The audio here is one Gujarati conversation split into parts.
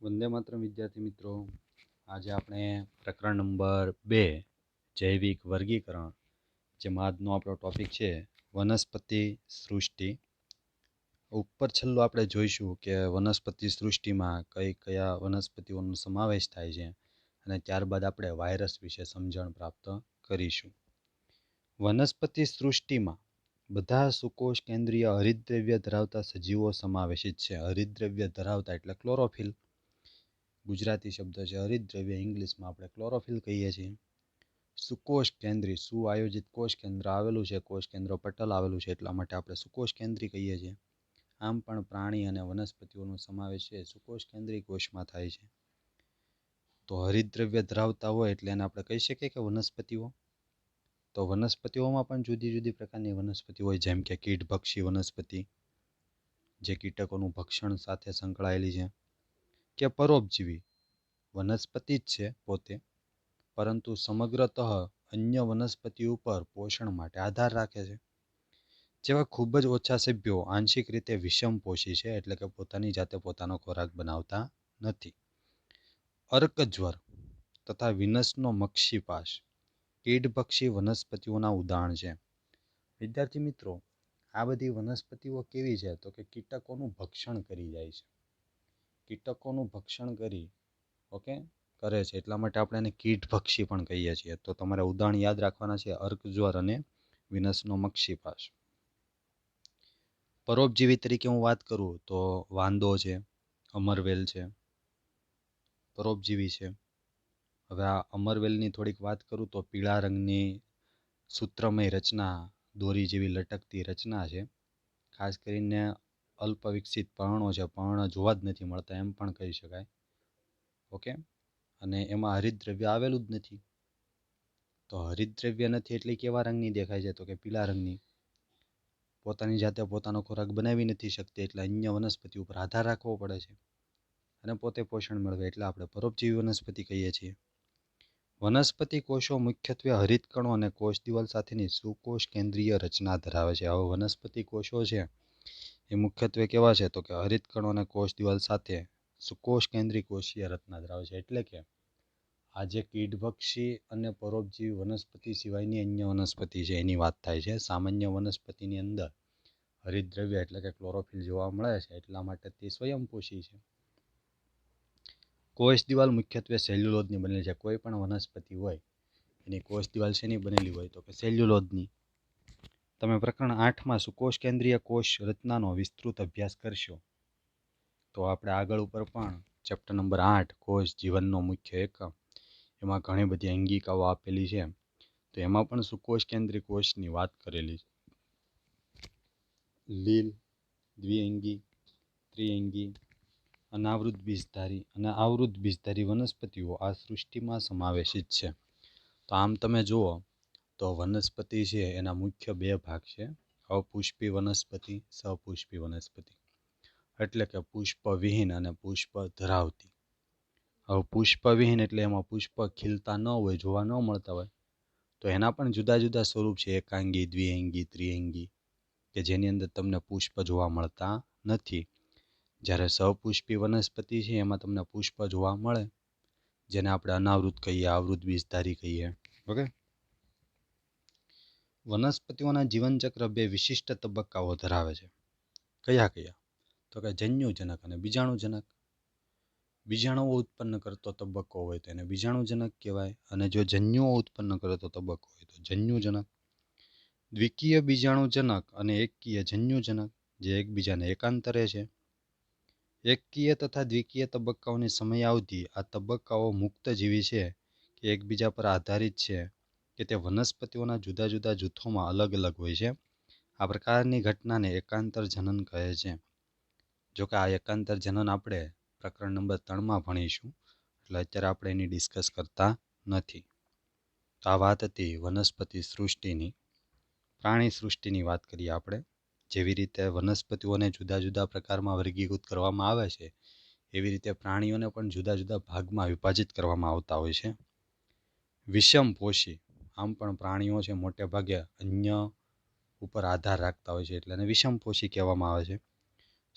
વંદે માતરમ વિદ્યાર્થી મિત્રો, આજે આપણે પ્રકરણ નંબર 2 જૈવિક વર્ગીકરણ, જેમાં આજનો આપણો ટોપિક છે વનસ્પતિ સૃષ્ટિ. ઉપર છેલ્લું આપણે જોઈશું કે વનસ્પતિ સૃષ્ટિમાં કયા વનસ્પતિઓનો સમાવેશ થાય છે, અને ત્યારબાદ આપણે વાયરસ વિશે સમજણ પ્રાપ્ત કરીશું. વનસ્પતિ સૃષ્ટિમાં બધા સુકોષ કેન્દ્રીય હરિતદ્રવ્ય ધરાવતા સજીવો સમાવેશિત છે. હરિતદ્રવ્ય ધરાવતા એટલે ક્લોરોફિલ. ગુજરાતી શબ્દ છે હરિતદ્રવ્ય, ઇંગ્લિશમાં આપણે ક્લોરોફિલ કહીએ છીએ. સુકોષ કેન્દ્રી, સુઆયોજિત કોષ કેન્દ્ર આવેલું છે, કોષ કેન્દ્ર પટલ આવેલું છે, એટલા માટે આપણે સુકોષ કેન્દ્રી કહીએ છીએ. આમ પણ પ્રાણી અને વનસ્પતિઓનો સમાવેશ છે સુકોષ કેન્દ્રી કોષમાં થાય છે. તો હરિતદ્રવ્ય ધરાવતા હોય એટલે એને આપણે કહી શકીએ કે વનસ્પતિઓ. તો વનસ્પતિઓમાં પણ જુદી જુદી પ્રકારની વનસ્પતિ હોય, જેમ કે કીટભક્ષી વનસ્પતિ, જે કીટકોનું ભક્ષણ સાથે સંકળાયેલી છે, કે પરોપજીવી વનસ્પતિ જ છે પોતે, પરંતુ સમગ્રતઃ અન્ય વનસ્પતિ ઉપર પોષણ માટે આધાર રાખે છે. જેવા ખૂબ જ ઓછા સભ્યો આંશિક રીતે વિષમપોષી છે, એટલે કે પોતાની જાતે પોતાનો ખોરાક બનાવતા નથી. અર્કજ્વર તથા વિનસનો મક્ષિપાશ કીટભક્ષી વનસ્પતિઓના ઉદાહરણ છે. વિદ્યાર્થી મિત્રો, આ બધી વનસ્પતિઓ કેવી છે? તો કે કીટકોનું ભક્ષણ કરી જાય છે. કીટકોનું ભક્ષણ કરે છે, એટલા માટે આપણે એને કીટભક્ષી પણ કહીએ છીએ. તો તમારે ઉદાહરણ યાદ રાખવાના છે, અર્કજ્વર અને વિનસનો મક્ષિપાશ. પરોપજીવી તરીકે હું વાત કરું તો વાંદો છે, અમરવેલ છે, પરોપજીવી છે. હવે આ અમરવેલની થોડીક વાત કરું તો પીળા રંગની સૂત્રમય રચના, દોરી જેવી લટકતી રચના છે. ખાસ કરીને અલ્પ વિકસિત પર્ણો છે, પર્ણ જોવા જ નથી મળતા એમ પણ કહી શકાય. અને એમાં હરિતદ્રવ્ય આવેલું જ નથી. તો હરિતદ્રવ્ય નથી એટલે કેવા રંગની દેખાય છે? તો કે પીળા રંગની. પોતાની જાતે પોતાનો ખોરાક બનાવી નથી શકતી, એટલે અન્ય વનસ્પતિ ઉપર આધાર રાખવો પડે છે, અને પોતે પોષણ મેળવે, એટલે આપણે પરોપજીવી વનસ્પતિ કહીએ છીએ. વનસ્પતિ કોષો મુખ્યત્વે હરિતકણો અને કોષ દિવાલ સાથેની સુકોષ કેન્દ્રીય રચના ધરાવે છે. હવે વનસ્પતિ કોષો છે એ મુખ્યત્વે કેવા છે? તો કે હરિતકણો અને કોષ દિવાલ સાથે સુકોષ કેન્દ્રીય કોષીય રચના ધરાવે છે. એટલે કે આજે કીટભક્ષી અને પરોપજીવી વનસ્પતિ સિવાયની અન્ય વનસ્પતિ છે એની વાત થાય છે. સામાન્ય વનસ્પતિની અંદર હરિતદ્રવ્ય એટલે કે ક્લોરોફિલ જોવા મળે છે, એટલા માટે તે સ્વયંપોષી છે. કોષ દિવાલ મુખ્યત્વે સેલ્યુલોઝની બનેલી છે. કોઈ પણ વનસ્પતિ હોય એની કોષ દિવાલ શેની બનેલી હોય? તો કે સેલ્યુલોઝની. તમે પ્રકરણ 8માં સુકોષ કેન્દ્રીય કોષ રચનાનો વિસ્તૃત અભ્યાસ કરશો. તો આપણે આગળ ઉપર પણ ચેપ્ટર નંબર 8 કોષ જીવનનો મુખ્ય એકમ, એમાં ઘણી બધી અંગિકાઓ આપેલી છે. તો એમાં પણ સુકોષ કેન્દ્રીય કોષની વાત કરેલી છે. લીલ, દ્વિઅંગી, ત્રિઅંગી, અનાવૃત બીજધારી અને આવૃત બીજધારી વનસ્પતિઓ આ સૃષ્ટિમાં સમાવેશિત છે. તો આમ તમે જુઓ તો વનસ્પતિ છે એના મુખ્ય બે ભાગ છે, અપુષ્પી વનસ્પતિ, સપુષ્પી વનસ્પતિ. એટલે કે પુષ્પવિહીન અને પુષ્પ ધરાવતી. હવે પુષ્પવિહીન એટલે એમાં પુષ્પ ખીલતા ન હોય, જોવા ન મળતા હોય, તો એના પણ જુદા જુદા સ્વરૂપ છે, એકાંગી, દ્વિઅંગી, ત્રિઅંગી, કે જેની અંદર તમને પુષ્પ જોવા મળતા નથી. જ્યારે સપુષ્પી વનસ્પતિ છે એમાં તમને પુષ્પ જોવા મળે, જેને આપણે અનાવૃત કહીએ, આવૃત બીજધારી કહીએ. વનસ્પતિઓના જીવનચક્ર બે વિશિષ્ટ તબક્કાઓ ધરાવે છે. કયા કયા? તો કે જન્યુજનક અને બીજાણુજનક. બીજાણુઓ ઉત્પન્ન કરતો તબક્કો હોય તો એને બીજાણુજનક કહેવાય, અને જો જન્યુઓ ઉત્પન્ન કરતો તબક્કો હોય તો જન્યુજનક. દ્વિકીય બીજાણુજનક અને એકકીય જન્યુજનક, જે એકબીજાને એકાંતરે છે. એકકીય તથા દ્વિકીય તબક્કાઓની સમયાવધિ આ તબક્કાઓ મુક્તજીવી છે કે એકબીજા પર આધારિત છે, કે તે વનસ્પતિઓના જુદા જુદા જૂથોમાં અલગ અલગ હોય છે. આ પ્રકારની ઘટનાને એકાંતર જનન કહે છે. જોકે આ એકાંતર જનન આપણે પ્રકરણ નંબર 3માં ભણીશું, એટલે અત્યારે આપણે એની ડિસ્કસ કરતા નથી. તો આ વાત હતી વનસ્પતિ સૃષ્ટિની. પ્રાણી સૃષ્ટિની વાત કરીએ આપણે. જેવી રીતે વનસ્પતિઓને જુદા જુદા પ્રકારમાં વર્ગીકૃત કરવામાં આવે છે, એવી રીતે પ્રાણીઓને પણ જુદા જુદા ભાગમાં વિભાજિત કરવામાં આવતા હોય છે. વિષમપોષી, આમ પણ પ્રાણીઓ છે મોટે ભાગે અન્ય ઉપર આધાર રાખતા હોય છે, એટલે એને વિષમપોષી કહેવામાં આવે છે.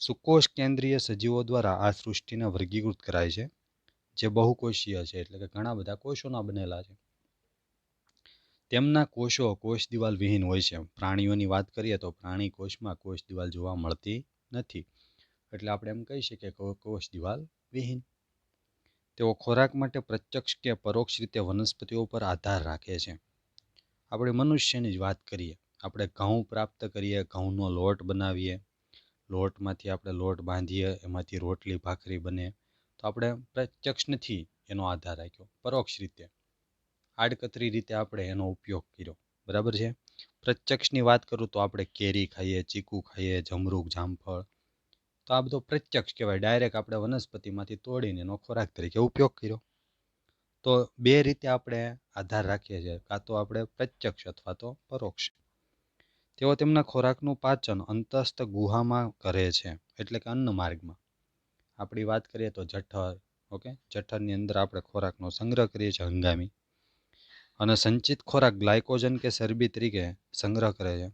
સુકોષ કેન્દ્રીય સજીવો દ્વારા આ સૃષ્ટિને વર્ગીકૃત કરાય છે, જે બહુકોષીય છે, એટલે કે ઘણા બધા કોષોના બનેલા છે. તેમના કોષો કોષ દિવાલ વિહીન હોય છે. પ્રાણીઓની વાત કરીએ તો પ્રાણી કોષમાં કોષ દિવાલ જોવા મળતી નથી, એટલે આપણે એમ કહી શકીએ કે કોષ દિવાલ વિહીન. તેઓ ખોરાક માટે પ્રત્યક્ષ કે પરોક્ષ રીતે વનસ્પતિઓ પર આધાર રાખે છે. આપણે મનુષ્યની જ વાત કરીએ, આપણે ઘઉં પ્રાપ્ત કરીએ, ઘઉંનો લોટ બનાવીએ, લોટમાંથી આપણે લોટ બાંધીએ, એમાંથી રોટલી ભાખરી બને, તો આપણે પ્રત્યક્ષ નથી એનો આધાર રાખ્યો, પરોક્ષ રીતે આડકતરી રીતે આપણે એનો ઉપયોગ કર્યો, બરાબર છે. પ્રત્યક્ષની વાત કરું તો આપણે કેરી ખાઈએ, ચીકુ ખાઈએ, જમરૂક, જામફળ, તો આ બધો પ્રત્યક્ષ કહેવાય. ડાયરેક્ટ આપણે વનસ્પતિમાંથી તોડીને એનો ખોરાક તરીકે ઉપયોગ કર્યો. તો બે રીતે આપણે આધાર રાખીએ છીએ, કાં તો આપણે પ્રત્યક્ષ અથવા તો પરોક્ષ. તેઓ તેમના ખોરાકનું પાચન અંતસ્થ ગુહામાં કરે છે, એટલે કે અન્ન માર્ગમાં. આપણી વાત કરીએ તો જઠર, ઓકે, જઠરની અંદર આપણે ખોરાકનો સંગ્રહ કરીએ છીએ હંગામી, અને સંચિત ખોરાક ગ્લાયકોજન કે ચરબી તરીકે સંગ્રહ કરે છે.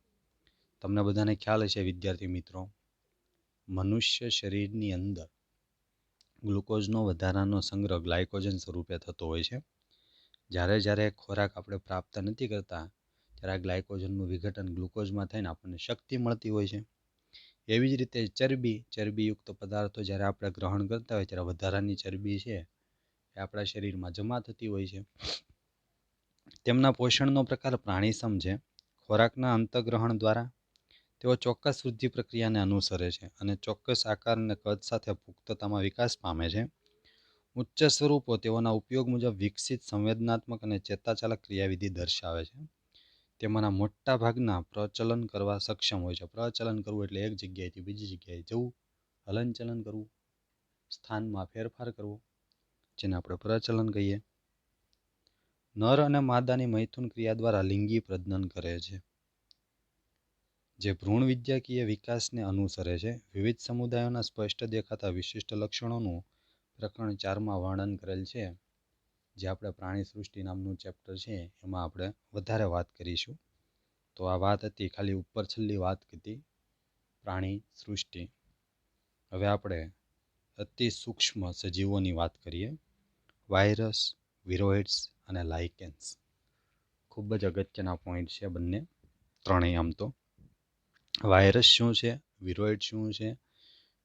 તમને બધાને ખ્યાલ હશે વિદ્યાર્થી મિત્રો, મનુષ્ય શરીરની અંદર ગ્લુકોઝનો વધારાનો સંગ્રહ ગ્લાયકોજન સ્વરૂપે થતો હોય છે. જ્યારે ખોરાક આપણે પ્રાપ્ત નથી કરતા ત્યારે આ ગ્લાયકોજનનું વિઘટન ગ્લુકોઝમાં થઈને આપણને શક્તિ મળતી હોય છે. એવી જ રીતે ચરબીયુક્ત પદાર્થો જ્યારે આપણે ગ્રહણ કરતા હોય ત્યારે વધારાની ચરબી છે એ આપણા શરીરમાં જમા થતી હોય છે. તેમના પોષણનો પ્રકાર પ્રાણીસમ છે. ખોરાકના અંતગ્રહણ દ્વારા તેઓ ચોક્કસ વૃદ્ધિ પ્રક્રિયાને અનુસરે છે અને ચોક્કસ આકાર અને કદ સાથે પુખ્તતામાં વિકાસ પામે છે. ઉચ્ચ સ્વરૂપો તેઓના ઉપયોગ મુજબ વિકસિત સંવેદનાત્મક અને ચેતાચાલક ક્રિયાવિધિ દર્શાવે છે. તેમાંના મોટા ભાગના પ્રચલન કરવા સક્ષમ હોય છે. પ્રચલન કરવું એટલે એક જગ્યાએથી બીજી જગ્યાએ જવું, હલનચલન કરવું, સ્થાનમાં ફેરફાર કરવો, જેને આપણે પ્રચલન કહીએ. નર અને માદાની મૈથુન ક્રિયા દ્વારા લિંગી પ્રજનન કરે છે, જે ભ્રૂણ વિદ્યાકીય વિકાસને અનુસરે છે. વિવિધ સમુદાયોના સ્પષ્ટ દેખાતા વિશિષ્ટ લક્ષણોનું પ્રકરણ 4માં વર્ણન કરેલ છે, જે આપણે પ્રાણી સૃષ્ટિ નામનું ચેપ્ટર છે એમાં આપણે વધારે વાત કરીશું. તો આ વાત હતી ખાલી ઉપર છેલ્લી વાત હતી પ્રાણી સૃષ્ટિ. હવે આપણે અતિ સૂક્ષ્મ સજીવોની વાત કરીએ. વાયરસ, વિરોઇડ્સ અને લાઇકેન્સ ખૂબ જ અગત્યના પોઈન્ટ છે બંને, ત્રણેય. આમ તો વાયરસ શું છે, વિરોઇડ શું છે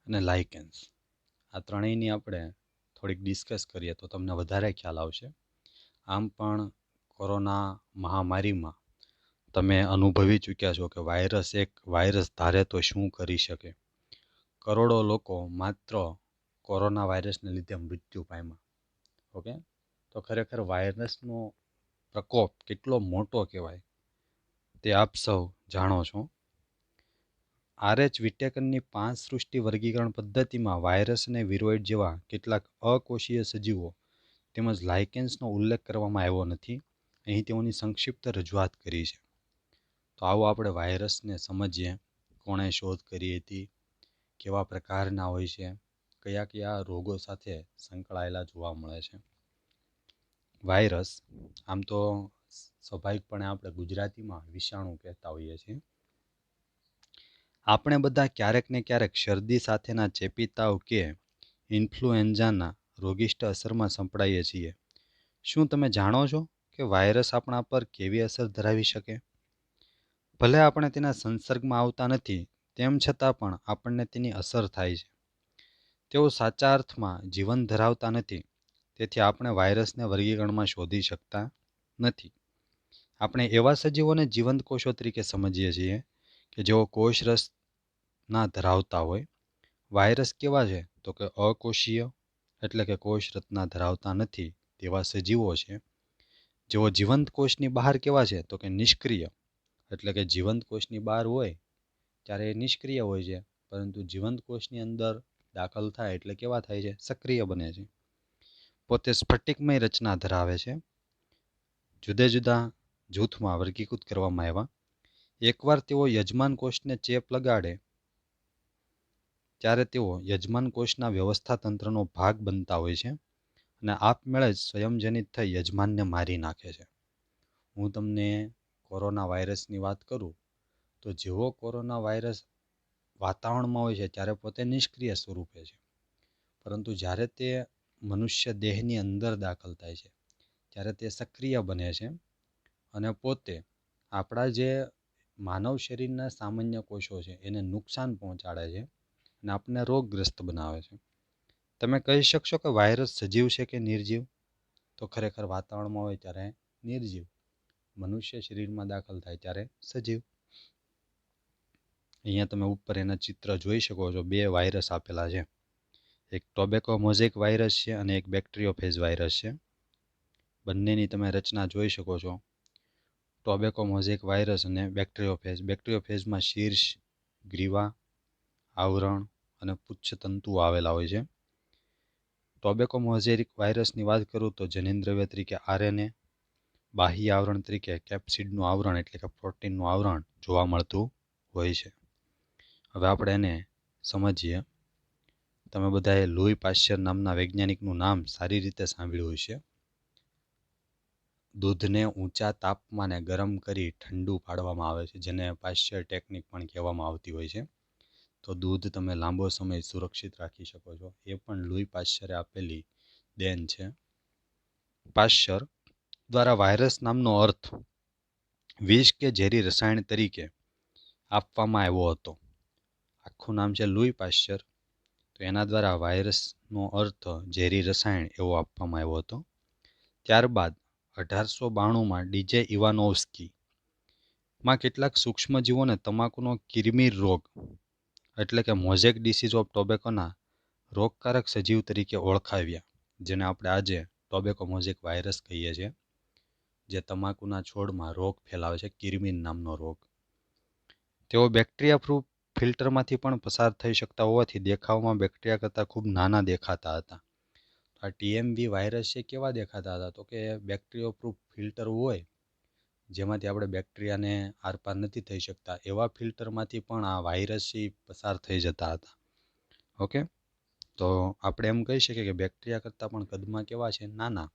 અને લાઇકેન્સ, આ ત્રણેયની આપણે થોડીક ડિસ્કસ કરીએ તો તમને વધારે ખ્યાલ આવશે. આમ પણ કોરોના મહામારીમાં તમે અનુભવી ચૂક્યા છો કે વાયરસ ધારે તો શું કરી શકે. કરોડો લોકો માત્ર કોરોના વાયરસને લીધે મૃત્યુ પામ્યા. ઓકે, તો ખરેખર વાયરસનો પ્રકોપ કેટલો મોટો કહેવાય તે આપ સૌ જાણો છો. RH વિટેકરની 5 સૃષ્ટિ વર્ગીકરણ પદ્ધતિમાં વાયરસ અને વિરોઇડ જેવા કેટલાક અકોષીય સજીવો તેમજ લાઇકેન્સનો ઉલ્લેખ કરવામાં આવ્યો નથી. અહીં તેઓની સંક્ષિપ્ત રજૂઆત કરી છે. તો આવો આપણે વાયરસને સમજીએ. કોણે શોધ કરી હતી, કેવા પ્રકારના હોય છે, કયા કયા રોગો સાથે સંકળાયેલા જોવા મળે છે. વાયરસ, આમ તો સ્વાભાવિકપણે આપણે ગુજરાતીમાં વિષાણુ કહેતા હોઈએ છીએ. આપણે બધા ક્યારેક ને ક્યારેક શરદી સાથેના ચેપી તાવ કે ઇન્ફ્લુએન્ઝાના રોગિષ્ટ અસરમાં સંપડાઈએ છીએ. શું તમે જાણો છો કે વાયરસ આપણા પર કેવી અસર ધરાવી શકે? ભલે આપણે તેના સંસર્ગમાં આવતા નથી, તેમ છતાં પણ આપણને તેની અસર થાય છે. તેઓ સાચા અર્થમાં જીવન ધરાવતા નથી, તેથી આપણે વાયરસને વર્ગીકરણમાં શોધી શકતા નથી. આપણે એવા સજીવોને જીવંત કોષો તરીકે સમજીએ છીએ કે જેઓ કોષરસ ના ધરાવતા હોય. વાયરસ કેવા છે તો કે અકોષીય, એટલે કે કોષ રચના ધરાવતા નથી તેવા સજીવો છે. જેઓ જીવંત કોષની બહાર કેવા છે તો કે નિષ્ક્રિય, એટલે કે જીવંત કોષની બહાર હોય ત્યારે એ નિષ્ક્રિય હોય છે, પરંતુ જીવંત કોષની અંદર દાખલ થાય એટલે કેવા થાય છે, સક્રિય બને છે. પોતે સ્ફટિકમય રચના ધરાવે છે. જુદા જુદા જૂથમાં વર્ગીકૃત કરવામાં આવ્યા. એકવાર તેઓ યજમાન કોષને ચેપ લગાડે ત્યારે તેઓ યજમાન કોષના વ્યવસ્થા તંત્રનો ભાગ બનતા હોય છે અને આપમેળે જ સ્વયંજનિત થઈ યજમાનને મારી નાખે છે. હું તમને કોરોના વાયરસની વાત કરું તો જેવો કોરોના વાયરસ વાતાવરણમાં હોય છે ત્યારે પોતે નિષ્ક્રિય સ્વરૂપે છે, પરંતુ જ્યારે તે મનુષ્ય દેહની અંદર દાખલ થાય છે ત્યારે તે સક્રિય બને છે અને પોતે આપણા જે માનવ શરીરના સામાન્ય કોષો છે એને નુકસાન પહોંચાડે છે અને આપણને રોગગ્રસ્ત બનાવે છે. તમે કહી શકશો કે વાયરસ સજીવ છે કે નિર્જીવ? તો ખરેખર વાતાવરણમાં હોય ત્યારે નિર્જીવ, મનુષ્ય શરીરમાં દાખલ થાય ત્યારે સજીવ. અહીંયા તમે ઉપર એના ચિત્ર જોઈ શકો છો. 2 વાયરસ આપેલા છે. એક ટોબેકો મોઝેક વાયરસ છે અને એક બેક્ટેરિયોફેજ વાયરસ છે. બંનેની તમે રચના જોઈ શકો છો. ટોબેકો મોઝેક વાયરસ અને બેક્ટેરિયોફેજ. બેક્ટેરિયોફેજમાં શીર્ષ, ગ્રીવા, આવરણ અને પુચ્છતંતુઓ આવેલા હોય છે. ટોબેકો મોઝેક વાયરસની વાત કરું તો જનીનદ્રવ્ય તરીકે આરએનએ, બાહ્ય આવરણ તરીકે કેપ્સિડનું આવરણ એટલે કે પ્રોટીનનું આવરણ જોવા મળતું હોય છે. હવે આપણે એને સમજીએ. તમે બધાએ લુઈ પાશ્ચર નામના વૈજ્ઞાનિકનું નામ સારી રીતે સાંભળ્યું હશે. દૂધને ઊંચા તાપમાને ગરમ કરી ઠંડુ પાડવામાં આવે છે, જેને પાશ્ચર ટેકનિક પણ કહેવામાં આવતી હોય છે. તો દૂધ તમે લાંબો સમય સુરક્ષિત રાખી શકો છો. એ પણ લુઈ પાશ્ચરે આપેલી દેન છે. પાશ્ચર દ્વારા વાયરસ નામનો અર્થ વિષ કે ઝેરી રસાયણ તરીકે આપવામાં આવ્યો હતો. આખું નામ છે લુઈ પાશ્ચર. તો એના દ્વારા વાયરસનો અર્થ ઝેરી રસાયણ એવો આપવામાં આવ્યો હતો. ત્યારબાદ 1892માં ડીજે ઇવાનોવ્સ્કી માં કેટલાક સૂક્ષ્મજીવોને તમાકુનો કિરમીર રોગ એટલે કે મોઝેક ડિસીઝ ઓફ ટોબેકોના રોગકારક સજીવ તરીકે ઓળખાવ્યા, જેને આપણે આજે ટોબેકો મોઝેક વાયરસ કહીએ છીએ, જે તમાકુના છોડમાં રોગ ફેલાવે છે, કિરમીર નામનો રોગ. તેઓ બેક્ટેરિયા પ્રૂફ ફિલ્ટરમાંથી પણ પસાર થઈ શકતા હોવાથી દેખાવમાં બેક્ટેરિયા કરતાં ખૂબ નાના દેખાતા હતા. આ ટીએમવી વાયરસ છે કેવા દેખાતા હતા? તો કે બેક્ટેરિયા પ્રૂફ ફિલ્ટર હોય જેમાંથી આપણે બેક્ટેરિયાને આરપાર નથી થઈ શકતા, એવા ફિલ્ટરમાંથી પણ આ વાયરસ પસાર થઈ જતા હતા. ઓકે, તો આપણે એમ કહી શકીએ કે બેક્ટેરિયા કરતાં પણ કદમાં કેવા છે? નાના.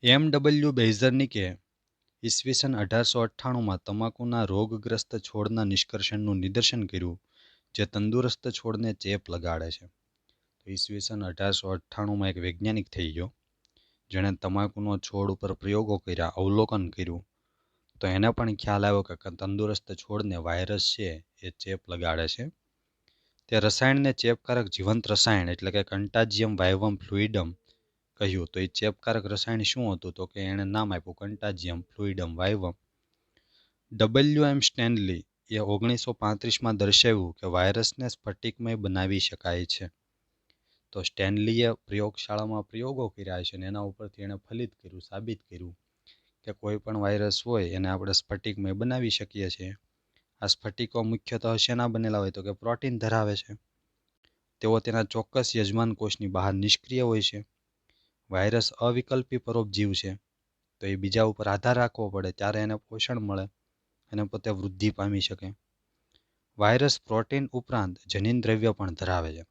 એમ.ડબલ્યુ. બેઇઝર્નિકે ઈસવીસન 1898માં તમાકુના રોગગ્રસ્ત છોડના નિષ્કર્ષણનું નિદર્શન કર્યું, જે તંદુરસ્ત છોડને ચેપ લગાડે છે. તો ઈસવીસન 1898માં એક વૈજ્ઞાનિક થઈ ગયો, જેણે તમાકુનો છોડ ઉપર પ્રયોગો કર્યા, અવલોકન કર્યું. તો એને પણ ખ્યાલ આવ્યો કે તંદુરસ્ત છોડને વાયરસ છે એ ચેપ લગાડે છે. તે રસાયણને ચેપકારક જીવંત રસાયણ એટલે કે કંટાજિયમ વાયવમ ફ્લુઇડમ કહ્યું. તો એ ચેપકારક રસાયણ શું હતું? તો કે એણે નામ આપ્યું કંટાજિયમ ફ્લુઇડમ વાયવમ. ડબલ્યુ.એમ. સ્ટેનલી એ 1935માં દર્શાવ્યું કે વાયરસને સ્ફટિકમય બનાવી શકાય છે. તો સ્ટેનલીએ પ્રયોગશાળામાં પ્રયોગો કર્યા છે અને એના ઉપરથી એણે ફલિત કર્યું, સાબિત કર્યું કે કોઈ પણ વાયરસ હોય એને આપણે સ્ફટિકમય બનાવી શકીએ છીએ. આ સ્ફટિકો મુખ્યતઃ શેના બનેલા હોય? તો કે પ્રોટીન ધરાવે છે. તેઓ તેના ચોક્કસ યજમાન કોષની બહાર નિષ્ક્રિય હોય છે. વાયરસ અવિકલ્પી પરોપજીવ છે, તો એ બીજા ઉપર આધાર રાખવો પડે ત્યારે એને પોષણ મળે અને પોતે વૃદ્ધિ પામી શકે. વાયરસ પ્રોટીન ઉપરાંત જનીન દ્રવ્ય પણ ધરાવે છે.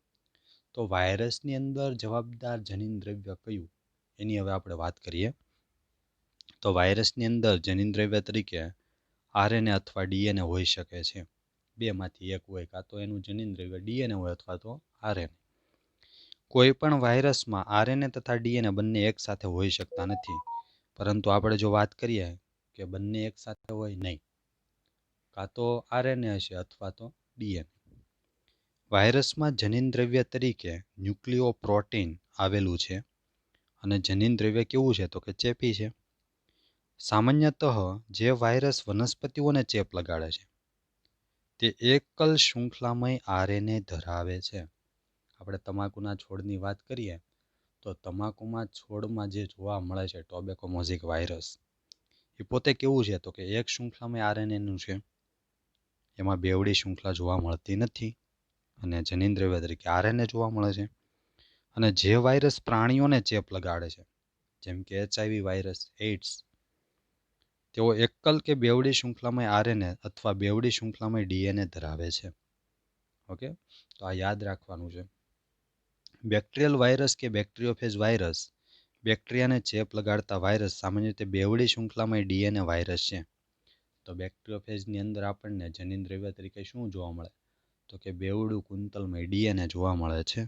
તો વાયરસની અંદર જવાબદાર જનીન દ્રવ્ય કયું? એની હવે આપણે વાત કરીએ. તો વાયરસની અંદર જનીન દ્રવ્ય તરીકે આરએનએ અથવા ડીએનએ હોઈ શકે છે. બેમાંથી એક હોય, કાં તો એનું જનીન દ્રવ્ય ડીએનએ હોય અથવા તો આરએનએ. કોઈ પણ વાયરસમાં આરએનએ તથા ડીએનએ બંને એકસાથે હોઈ શકતા નથી, પરંતુ આપણે જો વાત કરીએ કે બંને એકસાથે હોય નહીં, કાં તો આરએનએ હશે અથવા તો ડીએનએ. વાયરસમાં જનીન દ્રવ્ય તરીકે ન્યુક્લિયોપ્રોટીન આવેલું છે અને જનીન દ્રવ્ય કેવું છે? તો કે ચેપી છે. સામાન્યતઃ જે વાયરસ વનસ્પતિઓને ચેપ લગાડે છે તે એકલ શૃંખલામય આરએનએ ધરાવે છે. આપણે તમાકુના છોડની વાત કરીએ તો તમાકુમાં છોડમાં જે જોવા મળે છે ટોબેકો મોઝેક વાયરસ, એ પોતે કેવું છે? તો કે એક શૃંખલામય આરએનએનું છે. એમાં બેવડી શૃંખલા જોવા મળતી નથી અને જનીન દ્રવ્ય તરીકે આરએનએ જોવા મળે છે. અને જે વાયરસ પ્રાણીઓને ચેપ લગાડે છે, જેમ કે HIV વાયરસ, એઇડ્સ, તેઓ એકલ કે બેવડી શૃંખલામય આરએનએ અથવા બેવડી શૃંખલામય ડીએનએ ધરાવે છે. ઓકે, તો આ યાદ રાખવાનું છે. બેક્ટેરિયલ વાયરસ કે બેક્ટેરિયોફેજ વાયરસ બેક્ટેરિયાને ચેપ લગાડતા વાયરસ સામાન્ય રીતે બેવડી શૃંખલામય ડીએનએ વાયરસ છે. તો બેક્ટેરિયોફેજની અંદર આપણને જનીન દ્રવ્ય તરીકે શું જોવા મળે? તો કે બેવડું કુંતલમય ડીએનએ જોવા મળે છે.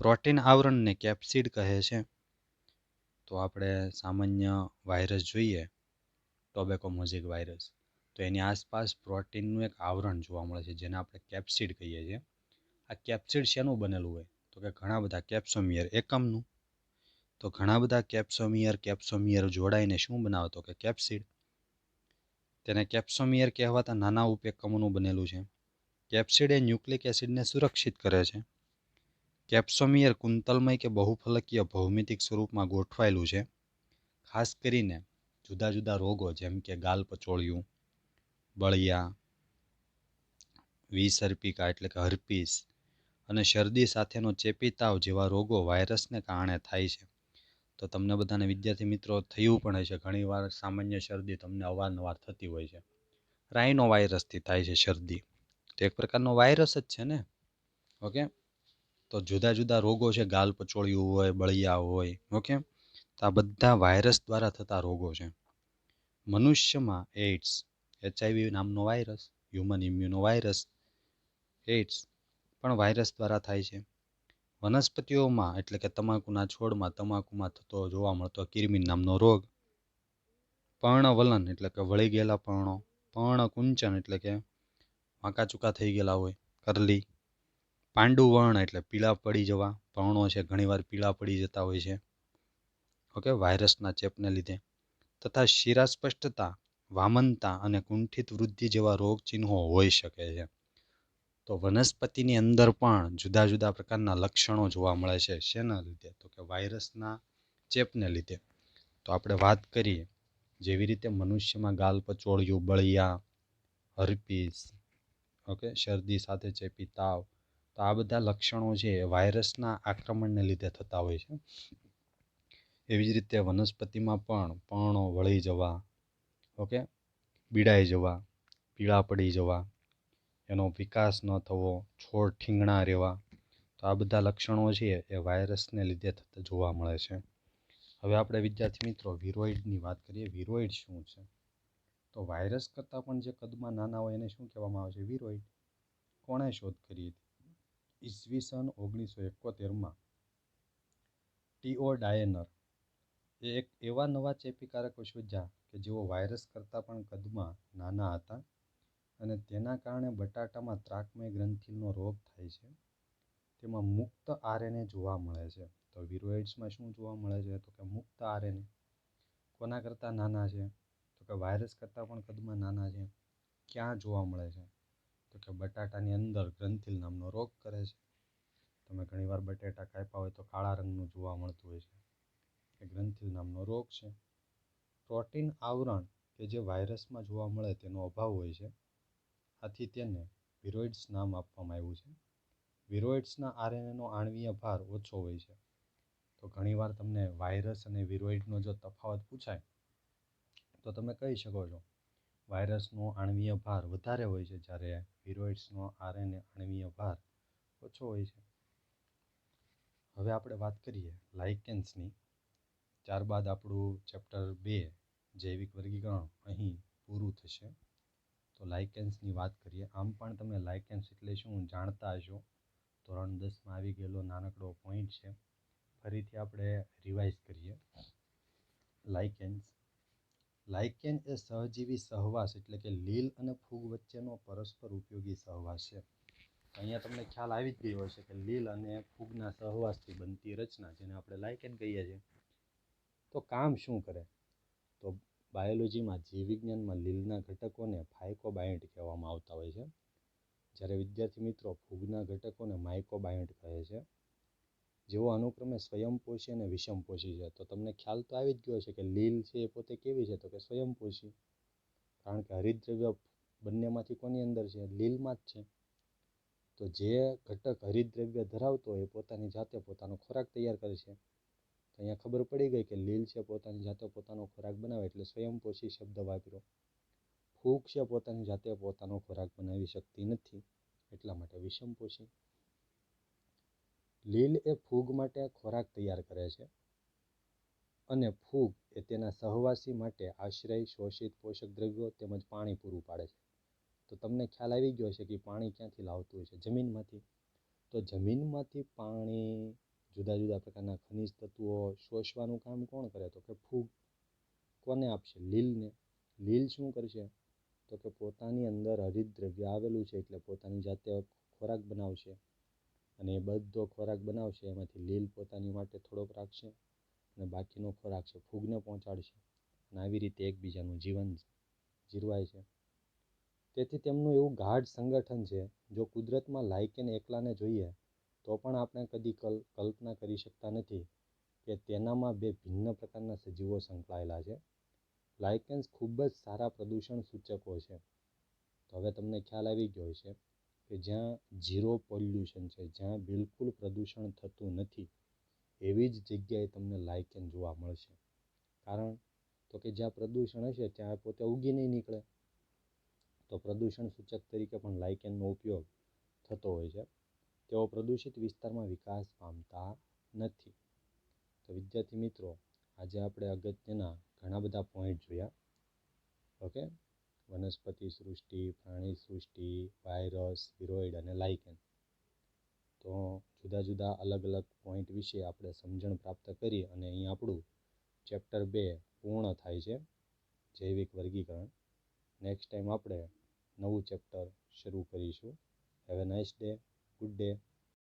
પ્રોટીન આવરણને કેપ્સિડ કહે છે. તો આપણે સામાન્ય વાયરસ જોઈએ, ટોબેકોમોઝિક વાયરસ, તો એની આસપાસ પ્રોટીનનું એક આવરણ જોવા મળે છે, જેને આપણે કેપ્સિડ કહીએ છીએ. આ કેપ્સિડ શેનું બનેલું હોય? તો કે ઘણા બધા કેપ્સોમિયર એકમનું. તો ઘણા બધા કેપ્સોમિયર જોડાઈને શું બનાવે? તો કે કેપ્સિડ. તેને કેપ્સોમિયર કહેવાતા નાના ઉપએકમોનું બનેલું છે. કેપ્સિડ એ ન્યુક્લિક એસિડને સુરક્ષિત કરે છે. કેપ્સોમિયર કુંતલમય કે બહુફલકીય ભૌમિતિક સ્વરૂપમાં ગોઠવાયેલું છે. ખાસ કરીને જુદા જુદા રોગો જેમ કે ગાલપચોળિયું, બળિયા, વિસર્પિકા એટલે કે હર્પીસ અને શરદી સાથેનો ચેપી તાવ જેવા રોગો વાયરસને કારણે થાય છે. તો તમને બધાને વિદ્યાર્થી મિત્રો થયું પણ હશે, ઘણીવાર સામાન્ય શરદી તમને અવારનવાર થતી હોય છે. રાઇનો વાયરસથી થાય છે શરદી. તો એક પ્રકારનો વાયરસ જ છે ને. ઓકે, તો જુદા જુદા રોગો છે, ગાલપચોળિયું હોય, બળિયા હોય, ઓકે, તો આ બધા વાયરસ દ્વારા થતા રોગો છે. મનુષ્યમાં એઇડ્સ, HIV નામનો virus, human immuno virus, AIDS પણ વાયરસ દ્વારા થાય છે. વનસ્પતિઓમાં એટલે કે તમાકુના છોડમાં તમાકુમાં થતો જોવા મળતો કિરમિન નામનો રોગ, પર્ણવલન એટલે કે વળી ગયેલા પર્ણો, પર્ણકુંચન એટલે કે વાંકા ચૂકા થઈ ગયેલા હોય, કરલી, પાંડુવર્ણ એટલે પીળા પડી જવા, પર્ણો છે ઘણીવાર પીળા પડી જતા હોય છે, ઓકે, વાયરસના ચેપને લીધે, તથા શિરાસ્પષ્ટતા, વામનતા અને કુંઠિત વૃદ્ધિ જેવા રોગ ચિહ્નો હોઈ શકે છે. તો વનસ્પતિની અંદર પણ જુદા જુદા પ્રકારના લક્ષણો જોવા મળે છે. શેના લીધે? તો કે વાયરસના ચેપને લીધે. તો આપણે વાત કરીએ, જેવી રીતે મનુષ્યમાં ગાલપચોળિયું, બળિયા, હર્પીસ, ઓકે, શરદી સાથે ચેપી તાવ, તો આ બધા લક્ષણો છે એ વાયરસના આક્રમણને લીધે થતા હોય છે. એવી જ રીતે વનસ્પતિમાં પણ પર્ણો વળી જવા, ઓકે, પીડાઈ જવા, પીળા પડી જવા, એનો વિકાસ ન થવો, છોડ ઠીંગણા રહેવા, તો આ બધા લક્ષણો છે એ વાયરસને લીધે થતા જોવા મળે છે. હવે આપણે વિદ્યાર્થી મિત્રો વિરોઇડની વાત કરીએ. વિરોઇડ શું છે? તો વાયરસ કરતાં પણ જે કદમાં નાના હોય એને શું કહેવામાં આવે છે? વિરોઇડ. કોણે શોધ કરી હતી? ઈસવીસન 1971માં ટીઓ ડાયનર એ એક એવા નવા ચેપીકારકો શોધ્યા કે જેઓ વાયરસ કરતાં પણ કદમાં નાના હતા અને તેના કારણે બટાટામાં ત્રાકમય ગ્રંથિનો રોગ થાય છે. તેમાં મુક્ત આરએનએ જોવા મળે છે. તો વિરોઇડ્સમાં શું જોવા મળે છે? તો કે મુક્ત આરએનએ. કોના કરતાં નાના છે? તો કે વાયરસ કરતાં પણ કદમાં નાના છે. ક્યાં જોવા મળે છે? તો કે બટાટાની અંદર ગ્રંથિલ નામનો રોગ કરે છે. તમે ઘણીવાર બટાટા કાપ્યા હોય તો કાળા રંગનું જોવા મળતું હોય છે. એ ગ્રંથિલ નામનો રોગ છે. પ્રોટીન આવરણ કે જે વાયરસમાં જોવા મળે તેનો અભાવ હોય છે. આથી તેને વિરોઇડ્સ નામ આપવામાં આવ્યું છે. વિરોઇડ્સના આરએનએનો આણ્વીય ભાર ઓછો હોય છે. તો ઘણીવાર તમને વાયરસ અને વિરોઇડનો જો તફાવત પૂછાય તો તમે કહી શકો છો વાયરસનો આણ્વીય ભાર વધારે હોય છે, જ્યારે વિરોઇડ્સનો આરએનએ આણ્વીય ભાર ઓછો હોય છે. હવે આપણે વાત કરીએ લાઇકેન્સની. ત્યારબાદ આપણું ચેપ્ટર 2 જૈવિક વર્ગીકરણ અહીં પૂરું થશે. તો લાઇકેન્સની વાત કરીએ. આમ પણ તમે લાઇકેન્સ એટલે શું જાણતા હશો. ધોરણ 10માં આવી ગયેલો નાનકડો પોઈન્ટ છે. ફરીથી આપણે રિવાઇઝ કરીએ. લાઇકેન એ સહજીવી સહવાસ એટલે કે લીલ અને ફૂગ વચ્ચેનો પરસ્પર ઉપયોગી સહવાસ છે. અહીંયા તમને ખ્યાલ આવી જ ગયો હશે કે લીલ અને ફૂગના સહવાસથી બનતી રચના, જેને આપણે લાઇકેન કહીએ છીએ. તો કામ શું કરે? તો બાયોલોજીમાં, જીવવિજ્ઞાનમાં લીલના ઘટકોને ફાયકોબાયન્ટ કહેવામાં આવતા હોય છે, જ્યારે વિદ્યાર્થી મિત્રો ફૂગના ઘટકોને માઇકોબાયન્ટ કહે છે, જેઓ અનુક્રમે સ્વયંપોષી અને વિષમપોષી છે. તો તમને ખ્યાલ તો આવી જ ગયો છે કે લીલ છે એ પોતે કેવી છે? તો કે સ્વયંપોષી, કારણ કે હરિતદ્રવ્ય બંનેમાંથી કોની અંદર છે? લીલમાં જ છે. તો જે ઘટક હરિતદ્રવ્ય ધરાવતો હોય એ પોતાની જાતે પોતાનો ખોરાક તૈયાર કરે છે. તો અહીંયા ખબર પડી ગઈ કે લીલ છે પોતાની જાતે પોતાનો ખોરાક બનાવે એટલે સ્વયંપોષી શબ્દ વાપર્યો. ફૂગ છે પોતાની જાતે પોતાનો ખોરાક બનાવી શકતી નથી, એટલા માટે વિષમપોષી. લીલ એ ફૂગ માટે ખોરાક તૈયાર કરે છે અને ફૂગ એ તેના સહવાસી માટે આશ્રય, શોષિત પોષક દ્રવ્યો તેમજ પાણી પૂરું પાડે છે. તો તમને ખ્યાલ આવી ગયો છે કે પાણી ક્યાંથી લાવતું હોય છે? જમીનમાંથી. તો જમીનમાંથી પાણી, જુદા જુદા પ્રકારના ખનિજ તત્વો શોષવાનું કામ કોણ કરે? તો કે ફૂગ. કોને આપશે? લીલને. લીલ શું કરશે? તો કે પોતાની અંદર હરિતદ્રવ્ય આવેલું છે એટલે પોતાની જાતે ખોરાક બનાવશે, અને એ બધો ખોરાક બનાવશે એમાંથી લીલ પોતાની માટે થોડોક રાખશે અને બાકીનો ખોરાક છે ફૂગને પહોંચાડશે, અને આવી રીતે એકબીજાનું જીવન જીરવાય છે. તેથી તેમનું એવું ગાઢ સંગઠન છે, જો કુદરતમાં લાયકેન એકલાને જોઈએ તો પણ આપણે કદી કલ્પના કરી શકતા નથી કે તેનામાં બે ભિન્ન પ્રકારના સજીવો સંકળાયેલા છે. લાયકેન્સ ખૂબ જ સારા પ્રદૂષણ સૂચકો છે. તો હવે તમને ખ્યાલ આવી ગયો છે કે જ્યાં ઝીરો પોલ્યુશન છે, જ્યાં બિલકુલ પ્રદૂષણ થતું નથી, એવી જ જગ્યાએ તમને લાયકેન જોવા મળશે. કારણ તો કે જ્યાં પ્રદૂષણ હશે ત્યાં પોતે ઉગી નહીં નીકળે. તો પ્રદૂષણ સૂચક તરીકે પણ લાયકેનનો ઉપયોગ થતો હોય છે. તેઓ પ્રદૂષિત વિસ્તારમાં વિકાસ પામતા નથી. તો વિદ્યાર્થી મિત્રો, આજે આપણે અગત્યના ઘણા બધા પોઈન્ટ જોયા. ઓકે, વનસ્પતિ સૃષ્ટિ, પ્રાણી સૃષ્ટિ, વાયરસ, સ્પિરોઇડ અને લાયકેન. તો જુદા જુદા અલગ અલગ પોઈન્ટ વિશે આપણે સમજણ પ્રાપ્ત કરી અને અહીં આપણું ચેપ્ટર 2 પૂર્ણ થાય છે, જૈવિક વર્ગીકરણ. નેક્સ્ટ ટાઈમ આપણે નવું ચેપ્ટર શરૂ કરીશું. Have a nice day. Good day.